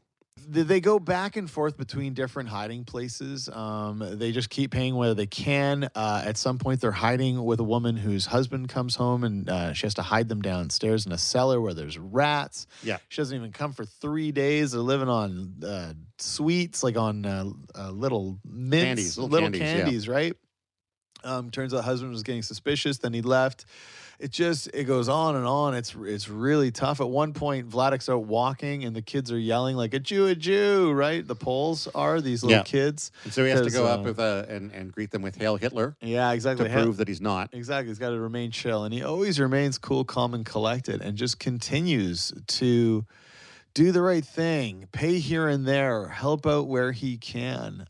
They go back and forth between different hiding places. They just keep paying whether they can. At some point, they're hiding with a woman whose husband comes home, and she has to hide them downstairs in a cellar where there's rats. Yeah. She doesn't even come for 3 days. They're living on sweets, like on little mints, little candies, yeah. Right? Turns out the husband was getting suspicious. Then he left. It goes on and on. It's really tough. At one point, Vladek's out walking, and the kids are yelling like, a Jew, right? The Poles are, these little kids. And so he has to go up with and greet them with Hail Hitler. Yeah, exactly. To prove that he's not. Exactly. He's got to remain chill. And he always remains cool, calm, and collected, and just continues to do the right thing, pay here and there, help out where he can.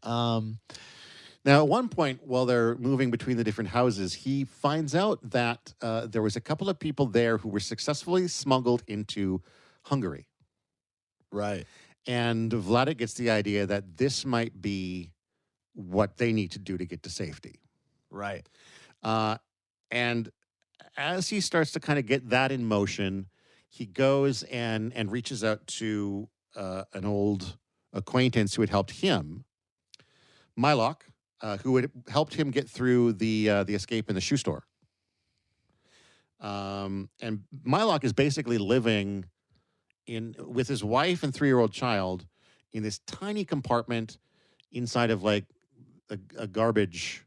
Now, at one point, while they're moving between the different houses, he finds out that there was a couple of people there who were successfully smuggled into Hungary. Right. And Vladek gets the idea that this might be what they need to do to get to safety. Right. And as he starts to kind of get that in motion, he goes and reaches out to an old acquaintance who had helped him, Mylok, who had helped him get through the escape in the shoe store. And Mylok is basically living with his wife and 3-year-old child in this tiny compartment inside of like a garbage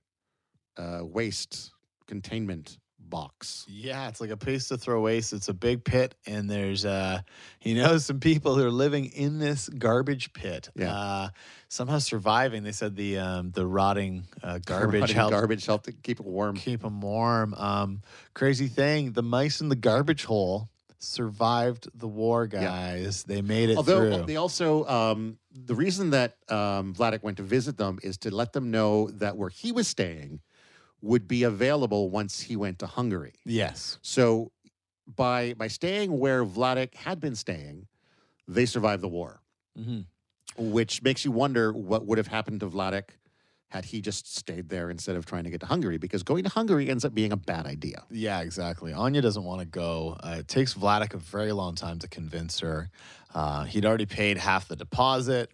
waste containment box. Yeah, it's like a place to throw waste. It's a big pit, and there's some people who are living in this garbage pit. Yeah. Somehow surviving. They said the rotting garbage helped to keep it warm. Keep them warm. Crazy thing, the mice in the garbage hole survived the war, guys. Yeah. They made it through. They also the reason that Vladek went to visit them is to let them know that where he was staying would be available once he went to Hungary. Yes. So by staying where Vladek had been staying, they survived the war. Mm-hmm. Which makes you wonder what would have happened to Vladek had he just stayed there instead of trying to get to Hungary, because going to Hungary ends up being a bad idea. Yeah, exactly. Anya doesn't want to go. It takes Vladek a very long time to convince her. He'd already paid half the deposit.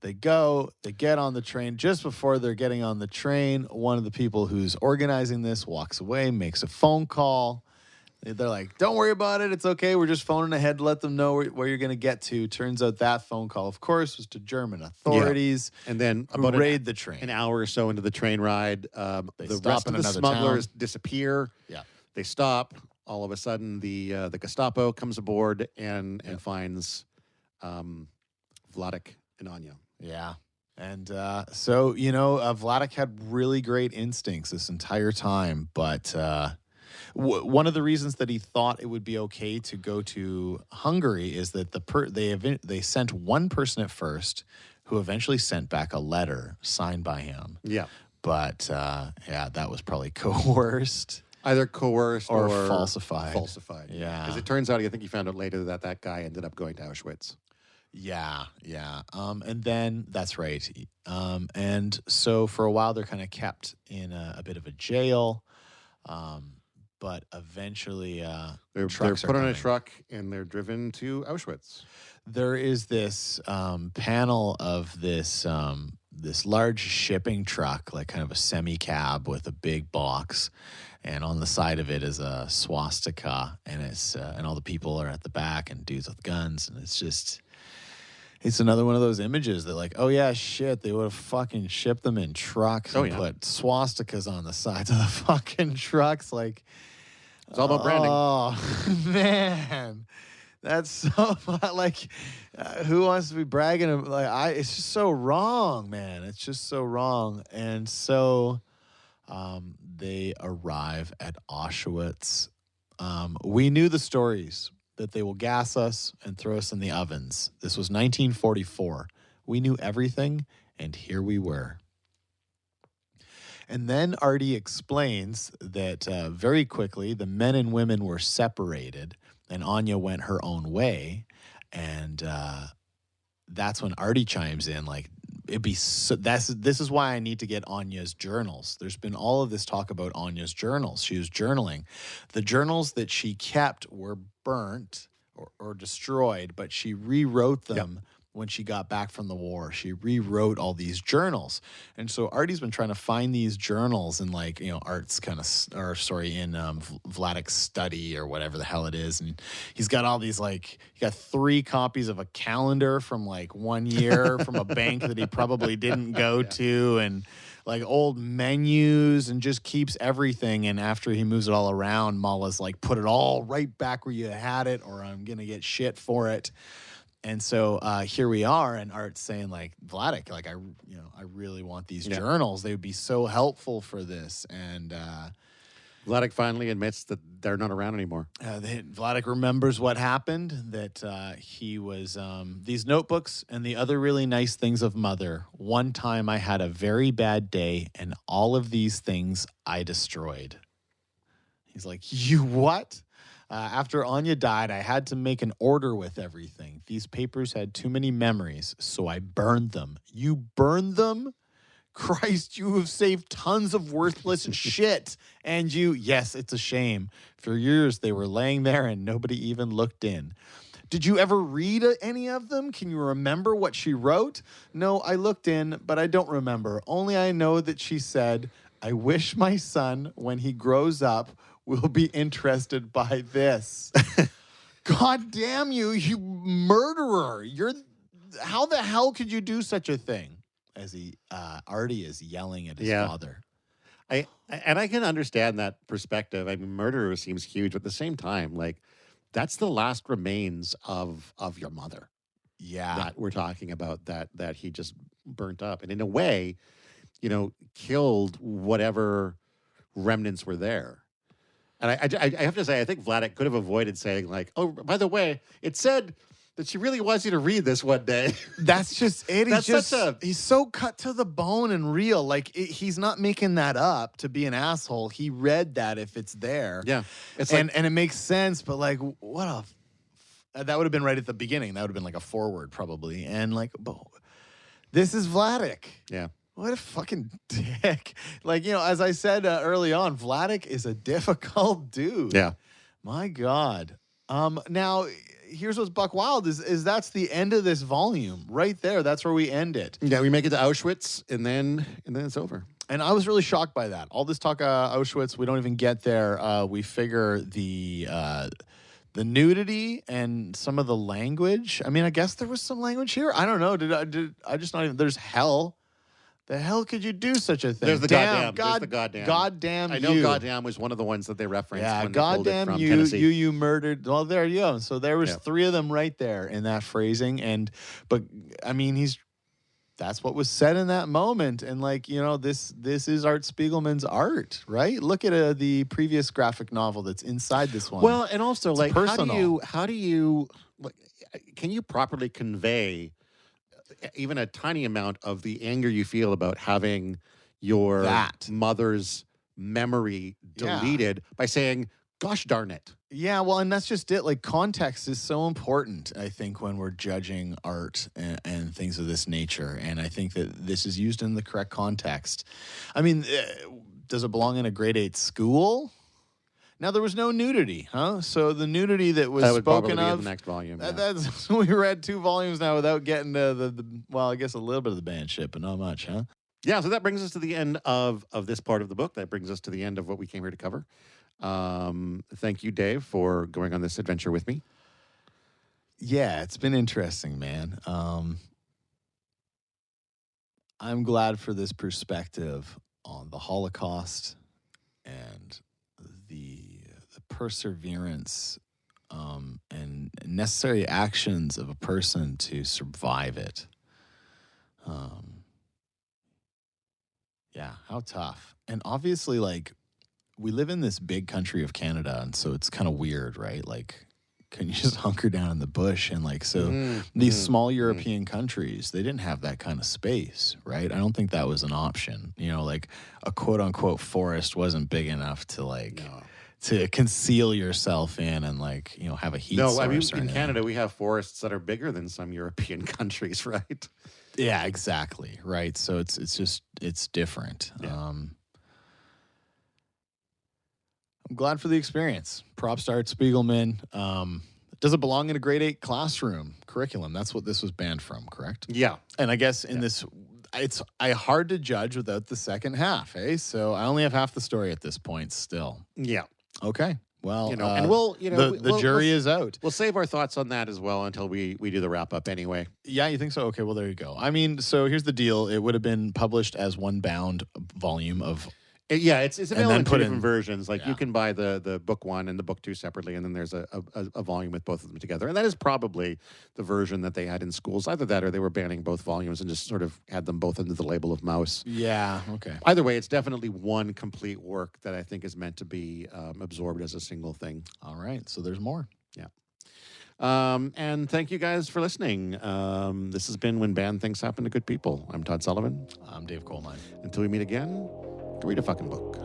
They go, they get on the train. Just before they're getting on the train, one of the people who's organizing this walks away, makes a phone call. They're like, don't worry about it. It's okay. We're just phoning ahead to let them know where you're going to get to. Turns out that phone call, of course, was to German authorities. Yeah. And then about raid the train. An hour or so into the train ride, the rest of the smugglers disappear. Yeah. They stop. All of a sudden, the Gestapo comes aboard and finds Vladek and Anya. Yeah. And so, Vladek had really great instincts this entire time, but one of the reasons that he thought it would be okay to go to Hungary is that they sent one person at first who eventually sent back a letter signed by him. Yeah. But, that was probably coerced. Either coerced or falsified. Falsified. Yeah. Because it turns out, I think he found out later that guy ended up going to Auschwitz. Yeah. And then, that's right. And so for a while, they're kind of kept in a bit of a jail. But eventually, they're put on a truck and they're driven to Auschwitz. There is this panel of this large shipping truck, like kind of a semi-cab with a big box, and on the side of it is a swastika, and and all the people are at the back and dudes with guns, and it's another one of those images that, like, oh yeah, shit, they would have fucking shipped them in trucks and put swastikas on the sides of the fucking trucks, like. It's all about branding. Oh, man. That's so, like, who wants to be bragging? It's just so wrong, man. It's just so wrong. And so They arrive at Auschwitz. We knew the stories that they will gas us and throw us in the ovens. This was 1944. We knew everything, and here we were. And then Artie explains that very quickly the men and women were separated, and Anya went her own way. And that's when Artie chimes in, like, it'd be this is why I need to get Anya's journals. There's been all of this talk about Anya's journals. She was journaling. The journals that she kept were burnt or destroyed, but she rewrote them when she got back from the war. She rewrote all these journals. And so Artie's been trying to find these journals in, like, you know, Art's kind of, in Vladek's study or whatever the hell it is. And he's got all these, like, he got 3 copies of a calendar from like 1 year from a bank that he probably didn't go to, and like old menus, and just keeps everything. And after he moves it all around, Mala's like, put it all right back where you had it, or I'm going to get shit for it. And so here we are, and Art's saying, like, Vladek, like, I really want these journals. They would be so helpful for this. And Vladek finally admits that they're not around anymore. Vladek remembers what happened, that he was these notebooks and the other really nice things of Mother. One time I had a very bad day, and all of these things I destroyed. He's like, you what? After Anya died, I had to make an order with everything. These papers had too many memories, so I burned them. You burned them? Christ, you have saved tons of worthless shit. And yes, it's a shame. For years, they were laying there and nobody even looked in. Did you ever read any of them? Can you remember what she wrote? No, I looked in, but I don't remember. Only I know that she said, I wish my son, when he grows up, will be interested by this. God damn you, you murderer. How the hell could you do such a thing? As Artie is yelling at his father. I can understand that perspective. I mean, murderer seems huge, but at the same time, like, that's the last remains of your mother. Yeah. That we're talking about, that he just burnt up. And in a way, you know, killed whatever remnants were there. And I have to say, I think Vladek could have avoided saying, like, oh, by the way, it said that she really wants you to read this one day. That's just it. He's so cut to the bone and real. Like, he's not making that up to be an asshole. He read that if it's there. Yeah. And it makes sense, but like, that would have been right at the beginning. That would have been like a forward probably. And like, this is Vladek. Yeah. What a fucking dick. Like, you know, as I said early on, Vladek is a difficult dude. Yeah. My God. Now, here's what's buck wild is that's the end of this volume right there. That's where we end it. Yeah, we make it to Auschwitz, and then it's over. And I was really shocked by that. All this talk Auschwitz, we don't even get there. We figure the nudity and some of the language. I mean, I guess there was some language here. I don't know. Did I just not even? There's hell. The hell could you do such a thing? There's the goddamn. There's the goddamn. Goddamn. I know goddamn was one of the ones that they referenced. Yeah, when goddamn they pulled it from you, Tennessee. you murdered. Well, there you go. So there was 3 of them right there in that phrasing. But I mean, that's what was said in that moment. And like, you know, this is Art Spiegelman's art, right? Look at the previous graphic novel that's inside this one. Well, and also, it's like, personal. how do you like, can you properly convey even a tiny amount of the anger you feel about having your mother's memory deleted by saying, gosh darn it? Yeah, well, and that's just it. Like, context is so important, I think, when we're judging art and things of this nature. And I think that this is used in the correct context. I mean, does it belong in a grade 8 school? Now, there was no nudity, huh? So the nudity that was spoken of in the next volume. That's we read 2 volumes now without getting to the well, I guess a little bit of the band shit, but not much, huh? Yeah, so that brings us to the end of this part of the book. That brings us to the end of what we came here to cover. Thank you, Dave, for going on this adventure with me. Yeah, it's been interesting, man. I'm glad for this perspective on the Holocaust and the perseverance and necessary actions of a person to survive it. Yeah, how tough. And obviously, like, we live in this big country of Canada, and so it's kind of weird, right? Like, can you just hunker down in the bush? And like, so these small European countries, they didn't have that kind of space, right? I don't think that was an option. You know, like a quote unquote forest wasn't big enough to like to conceal yourself in and like, you know, have a heat source. No, I mean, or in anything. Canada, we have forests that are bigger than some European countries, right? Yeah, exactly. Right. So it's just, it's different. Yeah. I'm glad for the experience. Props to Art Spiegelman. Does it belong in a grade 8 classroom curriculum? That's what this was banned from, correct? Yeah. And I guess in this, it's hard to judge without the second half, eh? So I only have half the story at this point still. Yeah. Okay. Well, and we'll, the jury is out. We'll save our thoughts on that as well until we do the wrap up anyway. Yeah, you think so? Okay, well, there you go. I mean, so here's the deal. It would have been published as one bound volume of... It's available in two different versions. Like you Yeah. can buy the book 1 and the book 2 separately, and then there's a volume with both of them together. And that is probably the version that they had in schools. Either that or they were banning both volumes and just sort of had them both under the label of mouse. Yeah, okay. Either way, it's definitely one complete work that I think is meant to be absorbed as a single thing. All right, so there's more. Yeah. And thank you guys for listening. This has been When Bad Things Happen to Good People. I'm Todd Sullivan. I'm Dave Coalmine. Until we meet again, read a fucking book.